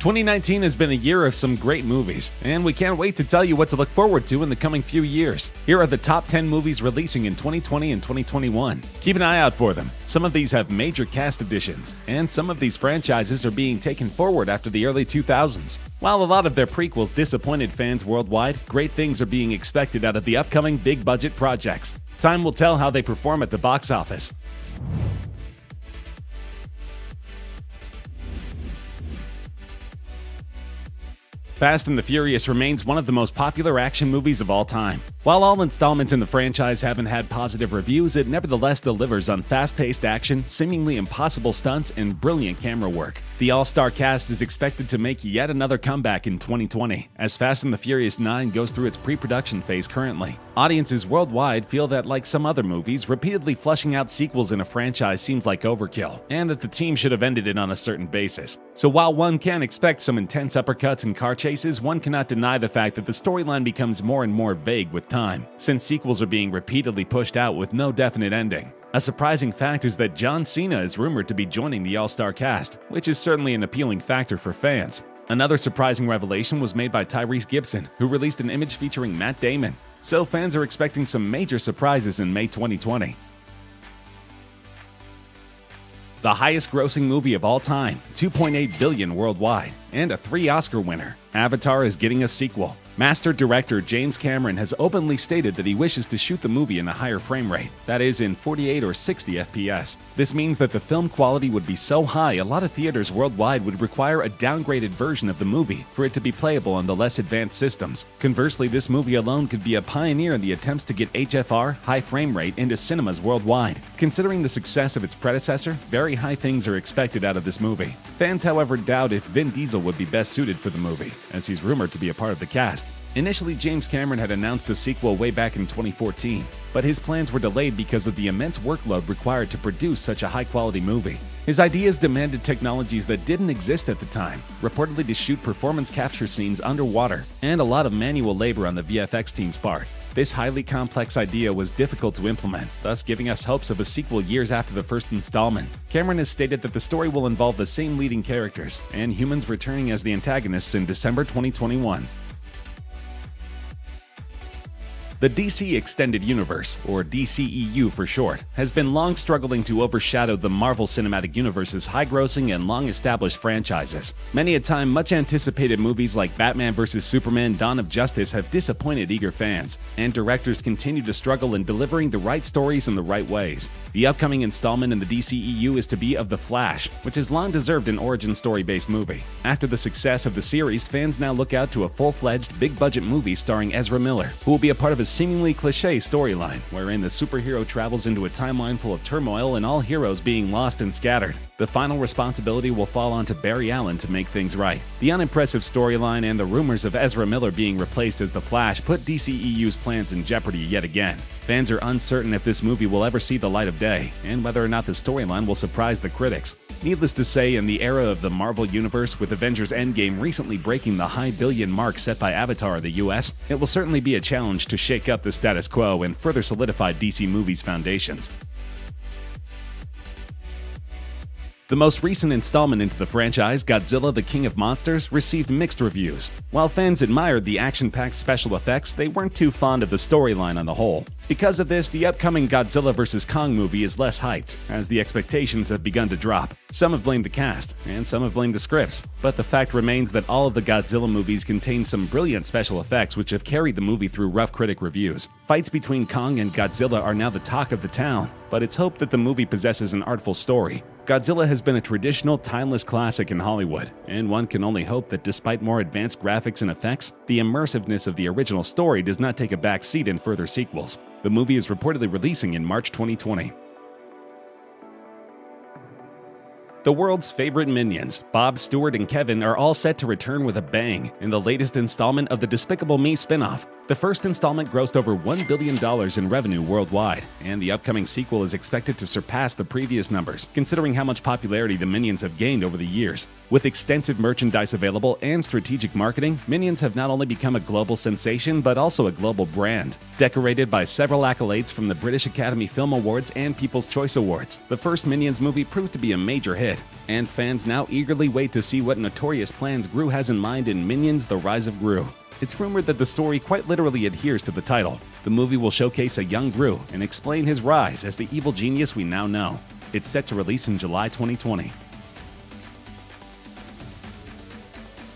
2019 has been a year of some great movies, and we can't wait to tell you what to look forward to in the coming few years. Here are the top 10 movies releasing in 2020 and 2021. Keep an eye out for them. Some of these have major cast additions, and some of these franchises are being taken forward after the early 2000s. While a lot of their prequels disappointed fans worldwide, great things are being expected out of the upcoming big-budget projects. Time will tell how they perform at the box office. Fast and the Furious remains one of the most popular action movies of all time. While all installments in the franchise haven't had positive reviews, it nevertheless delivers on fast-paced action, seemingly impossible stunts, and brilliant camera work. The all-star cast is expected to make yet another comeback in 2020, as Fast and the Furious 9 goes through its pre-production phase currently. Audiences worldwide feel that, like some other movies, repeatedly flushing out sequels in a franchise seems like overkill, and that the team should have ended it on a certain basis. So while one can expect some intense uppercuts and car chases, one cannot deny the fact that the storyline becomes more and more vague with time, since sequels are being repeatedly pushed out with no definite ending. A surprising fact is that John Cena is rumored to be joining the all-star cast, which is certainly an appealing factor for fans. Another surprising revelation was made by Tyrese Gibson, who released an image featuring Matt Damon. So fans are expecting some major surprises in May 2020. The highest-grossing movie of all time, $2.8 billion worldwide, and a 3 Oscar winner, Avatar is getting a sequel. Master director James Cameron has openly stated that he wishes to shoot the movie in a higher frame rate, that is, in 48 or 60 FPS. This means that the film quality would be so high a lot of theaters worldwide would require a downgraded version of the movie for it to be playable on the less advanced systems. Conversely, this movie alone could be a pioneer in the attempts to get HFR, high frame rate, into cinemas worldwide. Considering the success of its predecessor, very high things are expected out of this movie. Fans, however, doubt if Vin Diesel would be best suited for the movie, as he's rumored to be a part of the cast. Initially, James Cameron had announced a sequel way back in 2014, but his plans were delayed because of the immense workload required to produce such a high-quality movie. His ideas demanded technologies that didn't exist at the time, reportedly to shoot performance capture scenes underwater, and a lot of manual labor on the VFX team's part. This highly complex idea was difficult to implement, thus giving us hopes of a sequel years after the first installment. Cameron has stated that the story will involve the same leading characters, and humans returning as the antagonists in December 2021. The DC Extended Universe, or DCEU for short, has been long struggling to overshadow the Marvel Cinematic Universe's high-grossing and long-established franchises. Many a time, much-anticipated movies like Batman vs. Superman: Dawn of Justice have disappointed eager fans, and directors continue to struggle in delivering the right stories in the right ways. The upcoming installment in the DCEU is to be of The Flash, which has long deserved an origin story-based movie. After the success of the series, fans now look out to a full-fledged, big-budget movie starring Ezra Miller, who will be a part of a seemingly cliché storyline, wherein the superhero travels into a timeline full of turmoil and all heroes being lost and scattered. The final responsibility will fall onto Barry Allen to make things right. The unimpressive storyline and the rumors of Ezra Miller being replaced as the Flash put DCEU's plans in jeopardy yet again. Fans are uncertain if this movie will ever see the light of day, and whether or not the storyline will surprise the critics. Needless to say, in the era of the Marvel Universe, with Avengers Endgame recently breaking the high billion mark set by Avatar in the US, it will certainly be a challenge to shake up the status quo and further solidify DC Movies' foundations. The most recent installment into the franchise, Godzilla the King of Monsters, received mixed reviews. While fans admired the action-packed special effects, they weren't too fond of the storyline on the whole. Because of this, the upcoming Godzilla vs. Kong movie is less hyped, as the expectations have begun to drop. Some have blamed the cast, and some have blamed the scripts, but the fact remains that all of the Godzilla movies contain some brilliant special effects which have carried the movie through rough critic reviews. Fights between Kong and Godzilla are now the talk of the town, but it's hoped that the movie possesses an artful story. Godzilla has been a traditional, timeless classic in Hollywood, and one can only hope that despite more advanced graphics and effects, the immersiveness of the original story does not take a back seat in further sequels. The movie is reportedly releasing in March 2020. The world's favorite minions, Bob, Stuart, and Kevin, are all set to return with a bang in the latest installment of the Despicable Me spin-off. The first installment grossed over $1 billion in revenue worldwide, and the upcoming sequel is expected to surpass the previous numbers, considering how much popularity the Minions have gained over the years. With extensive merchandise available and strategic marketing, Minions have not only become a global sensation, but also a global brand. Decorated by several accolades from the British Academy Film Awards and People's Choice Awards, the first Minions movie proved to be a major hit, and fans now eagerly wait to see what notorious plans Gru has in mind in Minions: The Rise of Gru. It's rumored that the story quite literally adheres to the title. The movie will showcase a young Gru and explain his rise as the evil genius we now know. It's set to release in July 2020.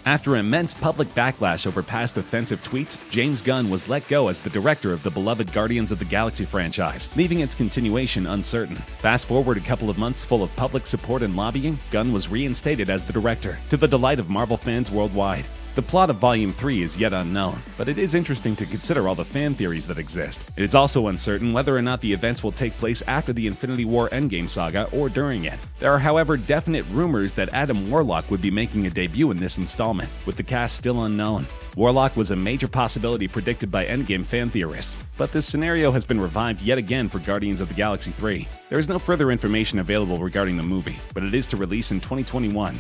After immense public backlash over past offensive tweets, James Gunn was let go as the director of the beloved Guardians of the Galaxy franchise, leaving its continuation uncertain. Fast forward a couple of months full of public support and lobbying, Gunn was reinstated as the director, to the delight of Marvel fans worldwide. The plot of Volume 3 is yet unknown, but it is interesting to consider all the fan theories that exist. It is also uncertain whether or not the events will take place after the Infinity War Endgame saga or during it. There are, however, definite rumors that Adam Warlock would be making a debut in this installment, with the cast still unknown. Warlock was a major possibility predicted by Endgame fan theorists, but this scenario has been revived yet again for Guardians of the Galaxy 3. There is no further information available regarding the movie, but it is to release in 2021.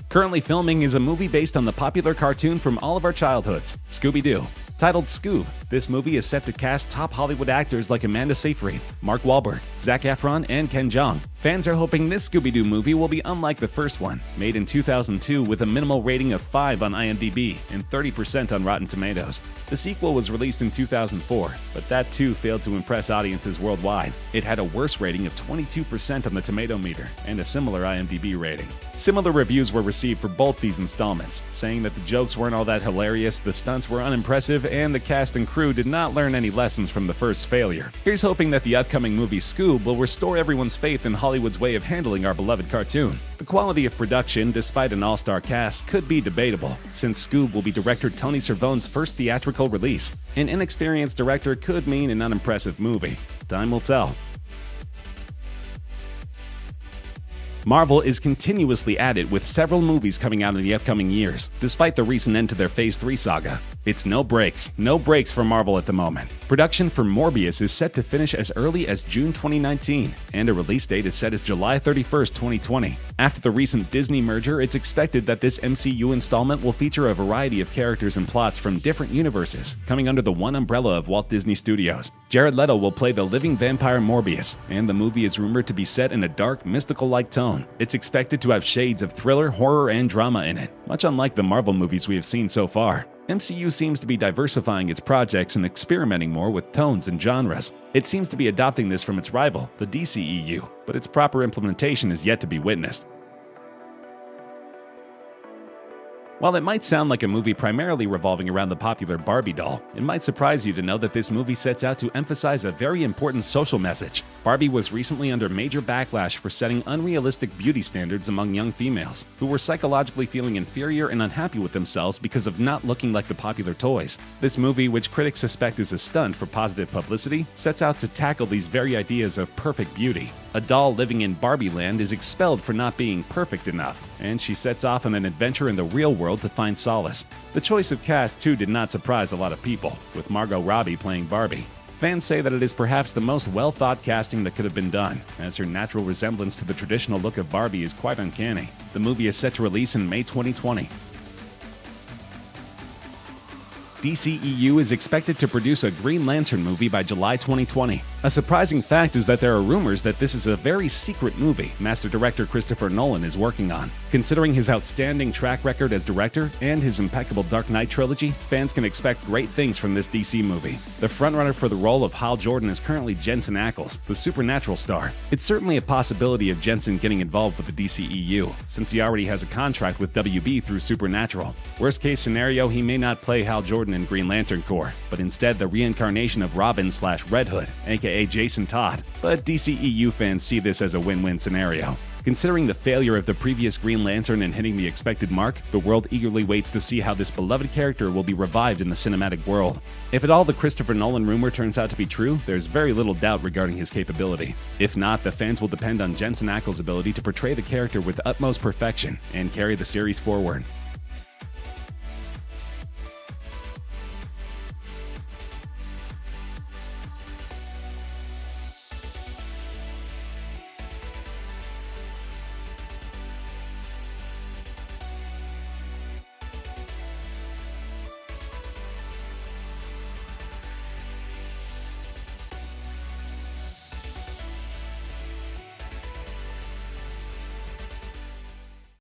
Currently filming is a movie based on the popular cartoon from all of our childhoods, Scooby-Doo. Titled Scoob, this movie is set to cast top Hollywood actors like Amanda Seyfried, Mark Wahlberg, Zac Efron, and Ken Jeong. Fans are hoping this Scooby-Doo movie will be unlike the first one, made in 2002 with a minimal rating of 5 on IMDb and 30% on Rotten Tomatoes. The sequel was released in 2004, but that too failed to impress audiences worldwide. It had a worse rating of 22% on the Tomato Meter and a similar IMDb rating. Similar reviews were received for both these installments, saying that the jokes weren't all that hilarious, the stunts were unimpressive, and the cast and crew did not learn any lessons from the first failure. Here's hoping that the upcoming movie Scoob will restore everyone's faith in Hollywood's way of handling our beloved cartoon. The quality of production, despite an all-star cast, could be debatable, since Scoob will be director Tony Cervone's first theatrical release. An inexperienced director could mean an unimpressive movie. Time will tell. Marvel is continuously at it with several movies coming out in the upcoming years, despite the recent end to their Phase 3 saga. It's no breaks for Marvel at the moment. Production for Morbius is set to finish as early as June 2019, and a release date is set as July 31st, 2020. After the recent Disney merger, it's expected that this MCU installment will feature a variety of characters and plots from different universes, coming under the one umbrella of Walt Disney Studios. Jared Leto will play the living vampire Morbius, and the movie is rumored to be set in a dark, mystical-like tone. It's expected to have shades of thriller, horror, and drama in it, much unlike the Marvel movies we have seen so far. MCU seems to be diversifying its projects and experimenting more with tones and genres. It seems to be adopting this from its rival, the DCEU, but its proper implementation is yet to be witnessed. While it might sound like a movie primarily revolving around the popular Barbie doll, it might surprise you to know that this movie sets out to emphasize a very important social message. Barbie was recently under major backlash for setting unrealistic beauty standards among young females, who were psychologically feeling inferior and unhappy with themselves because of not looking like the popular toys. This movie, which critics suspect is a stunt for positive publicity, sets out to tackle these very ideas of perfect beauty. A doll living in Barbie Land is expelled for not being perfect enough, and she sets off on an adventure in the real world to find solace. The choice of cast, too, did not surprise a lot of people, with Margot Robbie playing Barbie. Fans say that it is perhaps the most well-thought casting that could have been done, as her natural resemblance to the traditional look of Barbie is quite uncanny. The movie is set to release in May 2020. DCEU is expected to produce a Green Lantern movie by July 2020. A surprising fact is that there are rumors that this is a very secret movie master director Christopher Nolan is working on. Considering his outstanding track record as director and his impeccable Dark Knight trilogy, fans can expect great things from this DC movie. The frontrunner for the role of Hal Jordan is currently Jensen Ackles, the Supernatural star. It's certainly a possibility of Jensen getting involved with the DCEU, since he already has a contract with WB through Supernatural. Worst case scenario, he may not play Hal Jordan in Green Lantern Corps, but instead the reincarnation of Robin/Red Hood, aka Jason Todd. But DCEU fans see this as a win-win scenario. Considering the failure of the previous Green Lantern in hitting the expected mark, the world eagerly waits to see how this beloved character will be revived in the cinematic world. If at all the Christopher Nolan rumor turns out to be true, there's very little doubt regarding his capability. If not, the fans will depend on Jensen Ackles' ability to portray the character with utmost perfection and carry the series forward.